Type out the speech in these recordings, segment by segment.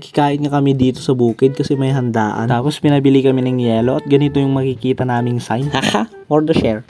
Nakikain nga kami dito sa bukid kasi may handaan. Tapos pinabili kami ng yelo at ganito yung makikita naming sign. Haha, order share.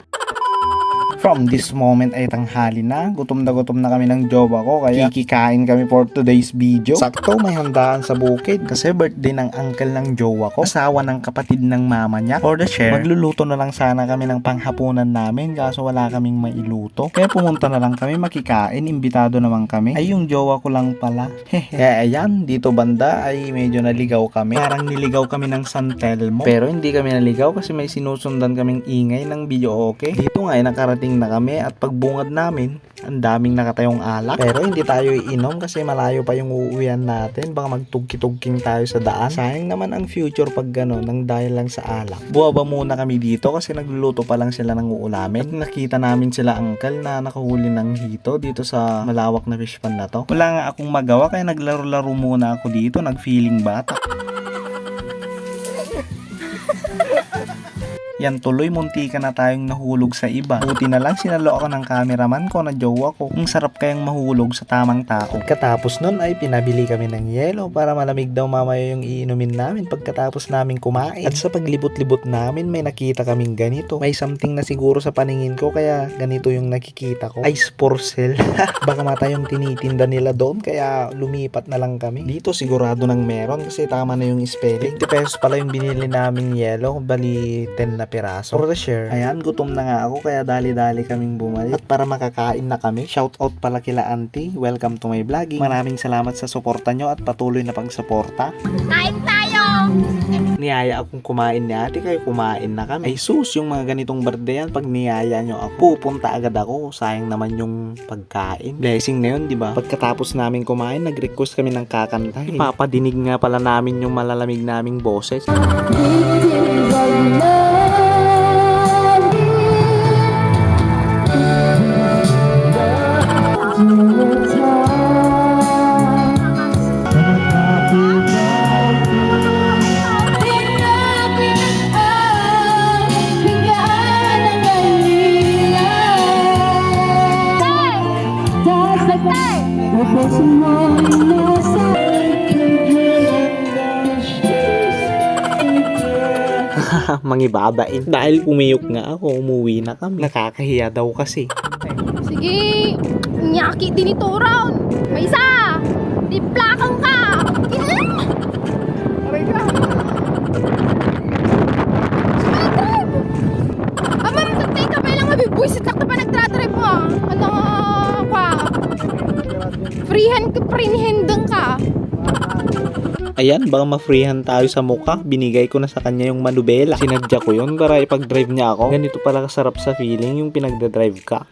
From this moment ay tanghali na gutom na kami ng jowa ko kaya kikikain kami for today's video. Sakto may handaan sa bukid kasi birthday ng uncle ng jowa ko, asawa ng kapatid ng mama niya. For the share, magluluto na lang sana kami ng panghapunan namin kaso wala kaming mailuto. Kaya pumunta na lang kami makikain, imbitado naman kami. Ay yung jowa ko lang pala. Kaya ayan, dito banda ay medyo naligaw kami. Parang niligaw kami ng San Telmo. Pero hindi kami naligaw kasi may sinusundan kaming ingay ng video okay. Dito nga ay nakarating na kami at pagbungad namin ang daming nakatayong alak pero hindi tayo iinom kasi malayo pa yung uuwian natin, baka magtugki-tugking tayo sa daan. Sayang naman ang future pag gano'n nang dahil lang sa alak. Buwaba muna kami dito kasi nagluluto pa lang sila ng uulamin at nakita namin sila uncle na nakahuli ng hito dito sa malawak na fish pan na to. Wala nga akong magawa kaya naglaro-laro muna ako dito, nag-feeling bata. Yan tuloy, munti ka na tayong nahulog sa iba. Buti na lang sinalo ako ng cameraman ko na jowa ko. Ang sarap kayang mahulog sa tamang tao. Katapos nun ay pinabili kami ng yelo para malamig daw mamaya yung iinumin namin pagkatapos namin kumain. At sa paglibot-libot namin may nakita kaming ganito. May something na siguro sa paningin ko kaya ganito yung nakikita ko. Ice porcel. Baka mata yung tinitinda nila doon kaya lumipat na lang kami. Dito sigurado nang meron kasi tama na yung spelling. 50 pesos pala yung binili naming yelo. Bali 10 na piraso. For the share. Ayan, gutom na nga ako kaya dali-dali kaming bumalik. At para makakain na kami, shout out pala kila auntie. Welcome to my vlogging. Maraming salamat sa suporta nyo at patuloy na pagsuporta. Kain tayo! Niyaya akong kumain ni ate kaya kumain na kami. Ay sus, yung mga ganitong birthday yan, pag niyaya nyo ako, pupunta agad ako. Sayang naman yung pagkain. Blessing na yun, di ba? Pagkatapos namin kumain, nag-request kami ng kakanta. Ipapadinig nga pala namin yung malalamig naming boses. Mangibabain. Dahil pumiyok nga ako, umuwi na kami. Nakakahiya daw kasi. Sige! Nyaki din ito round! May isa! Di plakang ka! Aray ka! Drive! Amar, nagtay ka pa lang mabibwisit ka pa nagdra-drive mo ah! Ano ka? Freehandang ka! Ayan, baka ma-freehan tayo sa mukha. Binigay ko na sa kanya yung manubela. Sinadya ko yun para ipag-drive niya ako. Ganito pala kasarap sa feeling yung pinagda-drive ka.